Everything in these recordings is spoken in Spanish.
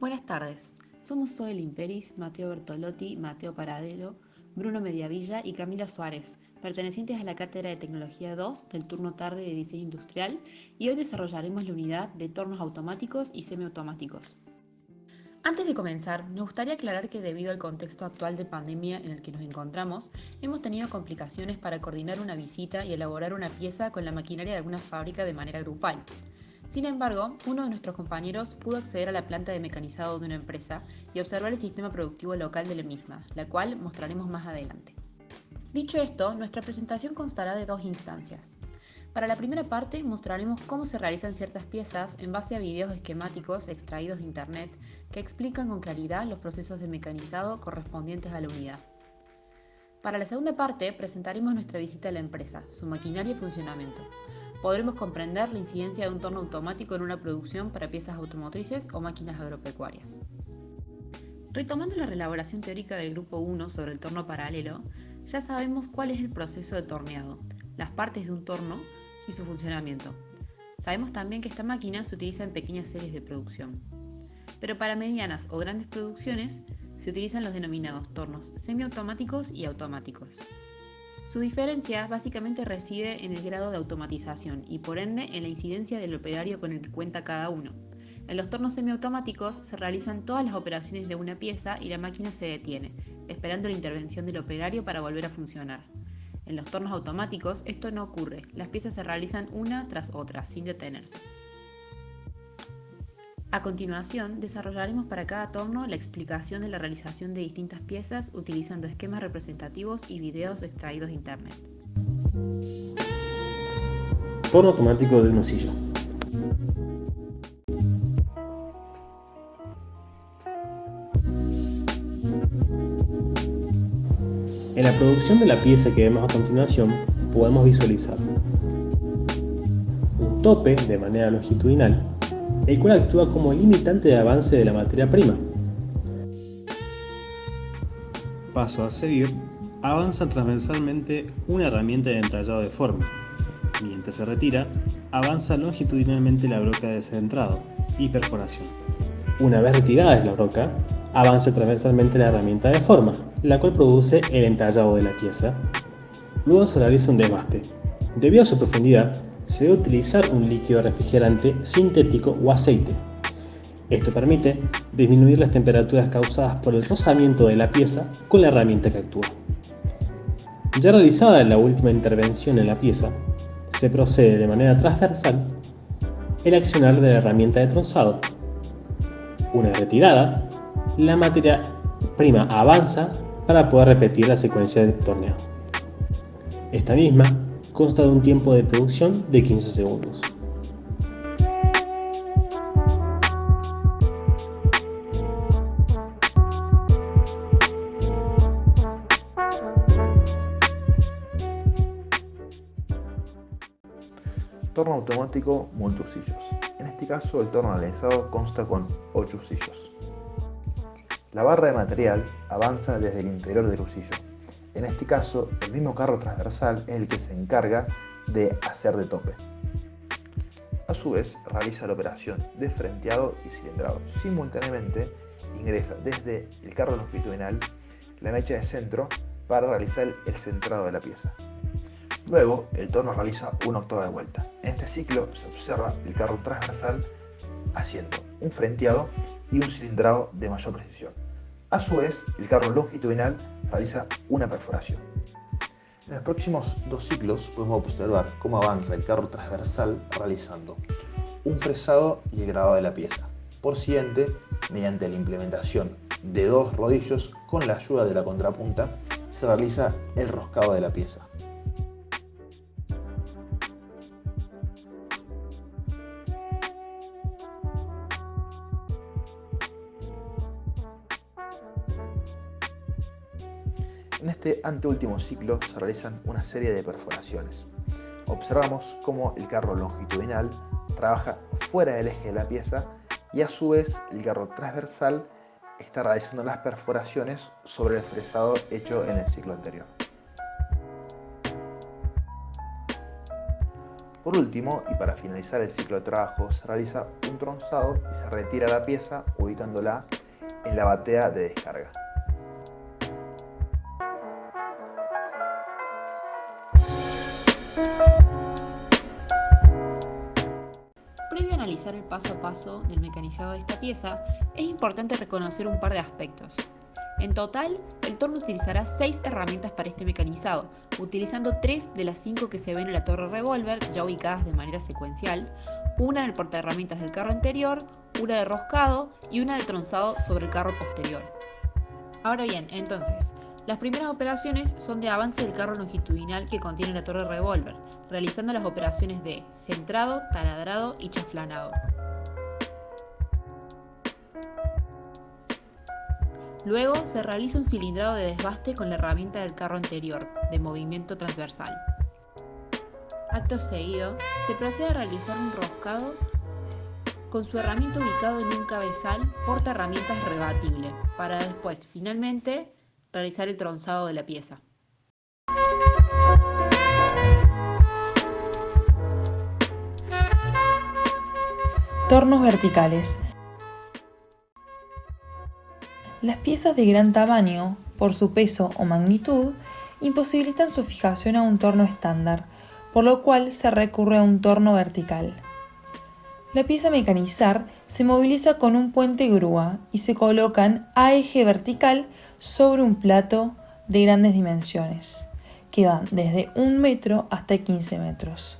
Buenas tardes, somos Zoe Limperis, Mateo Bertolotti, Mateo Paradelo, Bruno Mediavilla y Camila Suárez, pertenecientes a la Cátedra de Tecnología 2 del turno tarde de Diseño Industrial, y hoy desarrollaremos la unidad de tornos automáticos y semiautomáticos. Antes de comenzar, nos gustaría aclarar que debido al contexto actual de pandemia en el que nos encontramos, hemos tenido complicaciones para coordinar una visita y elaborar una pieza con la maquinaria de alguna fábrica de manera grupal. Sin embargo, uno de nuestros compañeros pudo acceder a la planta de mecanizado de una empresa y observar el sistema productivo local de la misma, la cual mostraremos más adelante. Dicho esto, nuestra presentación constará de dos instancias. Para la primera parte mostraremos cómo se realizan ciertas piezas en base a videos esquemáticos extraídos de internet que explican con claridad los procesos de mecanizado correspondientes a la unidad. Para la segunda parte presentaremos nuestra visita a la empresa, su maquinaria y funcionamiento. Podremos comprender la incidencia de un torno automático en una producción para piezas automotrices o máquinas agropecuarias. Retomando la reelaboración teórica del grupo 1 sobre el torno paralelo, ya sabemos cuál es el proceso de torneado, las partes de un torno y su funcionamiento. Sabemos también que esta máquina se utiliza en pequeñas series de producción. Pero para medianas o grandes producciones se utilizan los denominados tornos semiautomáticos y automáticos. Su diferencia básicamente reside en el grado de automatización y por ende en la incidencia del operario con el que cuenta cada uno. En los tornos semiautomáticos se realizan todas las operaciones de una pieza y la máquina se detiene, esperando la intervención del operario para volver a funcionar. En los tornos automáticos esto no ocurre, las piezas se realizan una tras otra, sin detenerse. A continuación, desarrollaremos para cada torno la explicación de la realización de distintas piezas utilizando esquemas representativos y videos extraídos de internet. Torno automático de un osillo. En la producción de la pieza que vemos a continuación, podemos visualizar un tope de manera longitudinal, el cual actúa como limitante de avance de la materia prima. Paso a seguir, avanza transversalmente una herramienta de entallado de forma. Mientras se retira, avanza longitudinalmente la broca de centrado y perforación. Una vez retirada de la broca, avanza transversalmente la herramienta de forma, la cual produce el entallado de la pieza. Luego se realiza un desbaste. Debido a su profundidad, se debe utilizar un líquido refrigerante sintético o aceite. Esto permite disminuir las temperaturas causadas por el rozamiento de la pieza con la herramienta que actúa. Ya realizada la última intervención en la pieza, se procede de manera transversal el accionar de la herramienta de tronzado. Una vez retirada, la materia prima avanza para poder repetir la secuencia de torneado. Esta misma consta de un tiempo de producción de 15 segundos. Torno automático multiusillos. En este caso el torno analizado consta con 8 usillos. La barra de material avanza desde el interior del usillo. En este caso el mismo carro transversal es el que se encarga de hacer de tope. A su vez realiza la operación de frenteado y cilindrado. Simultáneamente ingresa desde el carro longitudinal la mecha de centro para realizar el centrado de la pieza. Luego, el torno realiza una octava de vuelta. En este ciclo se observa el carro transversal haciendo un frenteado y un cilindrado de mayor precisión. A su vez, el carro longitudinal realiza una perforación. En los próximos dos ciclos podemos observar cómo avanza el carro transversal realizando un fresado y el grabado de la pieza. Por siguiente, mediante la implementación de dos rodillos con la ayuda de la contrapunta, se realiza el roscado de la pieza. En este anteúltimo ciclo se realizan una serie de perforaciones. Observamos cómo el carro longitudinal trabaja fuera del eje de la pieza y a su vez el carro transversal está realizando las perforaciones sobre el fresado hecho en el ciclo anterior. Por último, y para finalizar el ciclo de trabajo, se realiza un tronzado y se retira la pieza ubicándola en la batea de descarga. Previo a analizar el paso a paso del mecanizado de esta pieza, es importante reconocer un par de aspectos. En total, el torno utilizará 6 herramientas para este mecanizado, utilizando 3 de las 5 que se ven en la torre revólver, ya ubicadas de manera secuencial, una en el portaherramientas del carro anterior, una de roscado y una de tronzado sobre el carro posterior. Ahora bien, entonces, las primeras operaciones son de avance del carro longitudinal que contiene la torre revólver, realizando las operaciones de centrado, taladrado y chaflanado. Luego se realiza un cilindrado de desbaste con la herramienta del carro anterior, de movimiento transversal. Acto seguido, se procede a realizar un roscado con su herramienta ubicado en un cabezal porta herramientas rebatible, para después, finalmente, realizar el tronzado de la pieza. Tornos verticales. Las piezas de gran tamaño, por su peso o magnitud, imposibilitan su fijación a un torno estándar, por lo cual se recurre a un torno vertical. La pieza a mecanizar se moviliza con un puente grúa y se colocan a eje vertical sobre un plato de grandes dimensiones, que van desde 1 metro hasta 15 metros.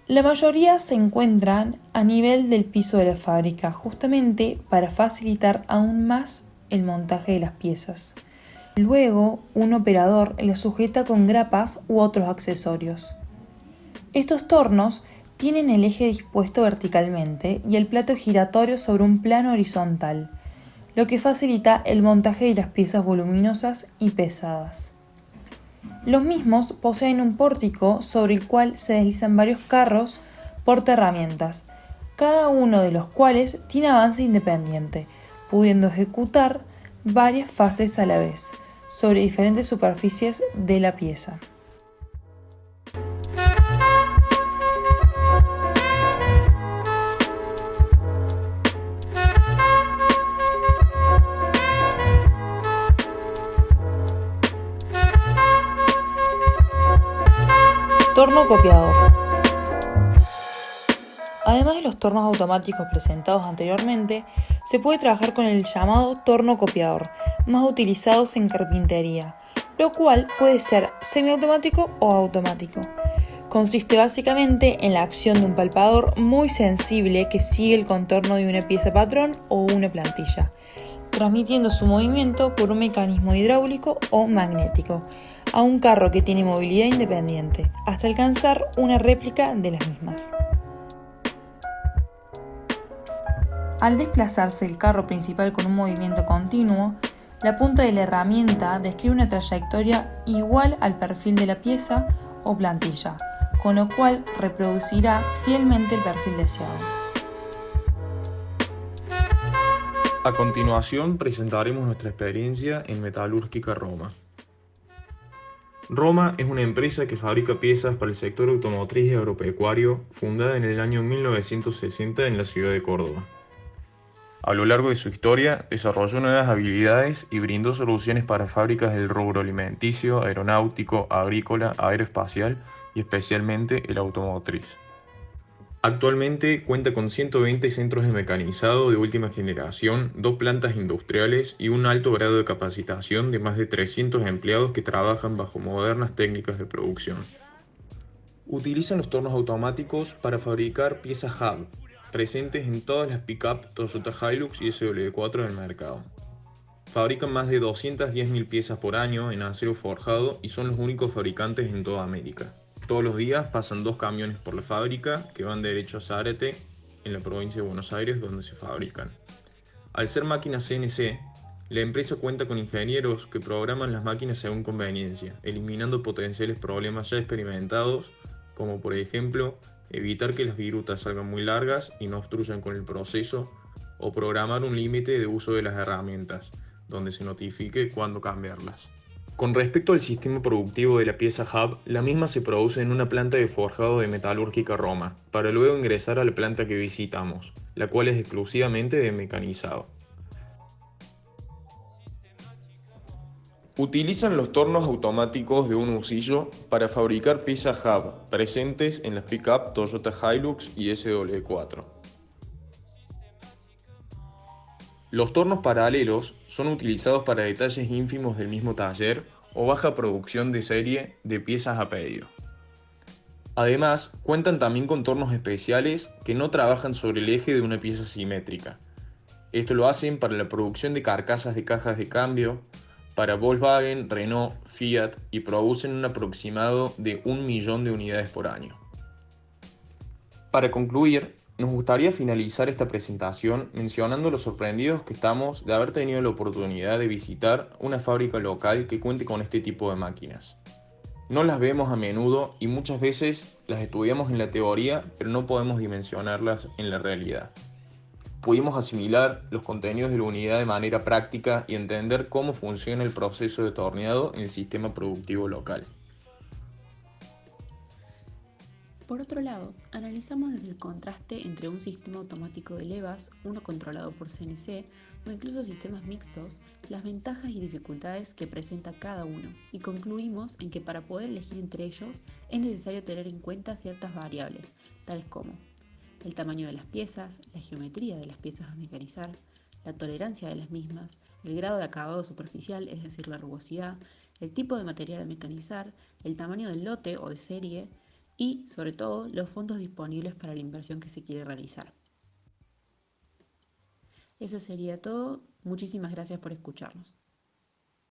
La mayoría se encuentran a nivel del piso de la fábrica, justamente para facilitar aún más el montaje de las piezas. Luego, un operador las sujeta con grapas u otros accesorios. Estos tornos tienen el eje dispuesto verticalmente y el plato giratorio sobre un plano horizontal, lo que facilita el montaje de las piezas voluminosas y pesadas. Los mismos poseen un pórtico sobre el cual se deslizan varios carros portaherramientas, cada uno de los cuales tiene avance independiente, pudiendo ejecutar varias fases a la vez, sobre diferentes superficies de la pieza. Torno copiador. Además de los tornos automáticos presentados anteriormente, se puede trabajar con el llamado torno copiador, más utilizados en carpintería, lo cual puede ser semiautomático o automático. Consiste básicamente en la acción de un palpador muy sensible que sigue el contorno de una pieza patrón o una plantilla, transmitiendo su movimiento por un mecanismo hidráulico o magnético a un carro que tiene movilidad independiente, hasta alcanzar una réplica de las mismas. Al desplazarse el carro principal con un movimiento continuo, la punta de la herramienta describe una trayectoria igual al perfil de la pieza o plantilla, con lo cual reproducirá fielmente el perfil deseado. A continuación presentaremos nuestra experiencia en Metalúrgica Roma. Roma es una empresa que fabrica piezas para el sector automotriz y agropecuario, fundada en el año 1960 en la ciudad de Córdoba. A lo largo de su historia, desarrolló nuevas habilidades y brindó soluciones para fábricas del rubro alimenticio, aeronáutico, agrícola, aeroespacial y especialmente el automotriz. Actualmente cuenta con 120 centros de mecanizado de última generación, 2 plantas industriales y un alto grado de capacitación de más de 300 empleados que trabajan bajo modernas técnicas de producción. Utilizan los tornos automáticos para fabricar piezas hub, presentes en todas las pick-up Toyota Hilux y SW4 del mercado. Fabrican más de 210.000 piezas por año en acero forjado y son los únicos fabricantes en toda América. Todos los días pasan 2 camiones por la fábrica que van derecho a Zárate, en la provincia de Buenos Aires, donde se fabrican. Al ser máquinas CNC, la empresa cuenta con ingenieros que programan las máquinas según conveniencia, eliminando potenciales problemas ya experimentados, como por ejemplo, evitar que las virutas salgan muy largas y no obstruyan con el proceso, o programar un límite de uso de las herramientas, donde se notifique cuándo cambiarlas. Con respecto al sistema productivo de la pieza hub, la misma se produce en una planta de forjado de Metalúrgica Roma, para luego ingresar a la planta que visitamos, la cual es exclusivamente de mecanizado. Utilizan los tornos automáticos de un usillo para fabricar piezas hub presentes en las pick-up Toyota Hilux y SW4. Los tornos paralelos son utilizados para detalles ínfimos del mismo taller o baja producción de serie de piezas a pedido. Además, cuentan también con tornos especiales que no trabajan sobre el eje de una pieza simétrica. Esto lo hacen para la producción de carcasas de cajas de cambio, para Volkswagen, Renault, Fiat y producen un aproximado de 1 millón de unidades por año. Para concluir, nos gustaría finalizar esta presentación mencionando lo sorprendidos que estamos de haber tenido la oportunidad de visitar una fábrica local que cuente con este tipo de máquinas. No las vemos a menudo y muchas veces las estudiamos en la teoría, pero no podemos dimensionarlas en la realidad. Pudimos asimilar los contenidos de la unidad de manera práctica y entender cómo funciona el proceso de torneado en el sistema productivo local. Por otro lado, analizamos desde el contraste entre un sistema automático de levas, uno controlado por CNC o incluso sistemas mixtos, las ventajas y dificultades que presenta cada uno, y concluimos en que para poder elegir entre ellos es necesario tener en cuenta ciertas variables, tales como el tamaño de las piezas, la geometría de las piezas a mecanizar, la tolerancia de las mismas, el grado de acabado superficial, es decir, la rugosidad, el tipo de material a mecanizar, el tamaño del lote o de serie y, sobre todo, los fondos disponibles para la inversión que se quiere realizar. Eso sería todo. Muchísimas gracias por escucharnos.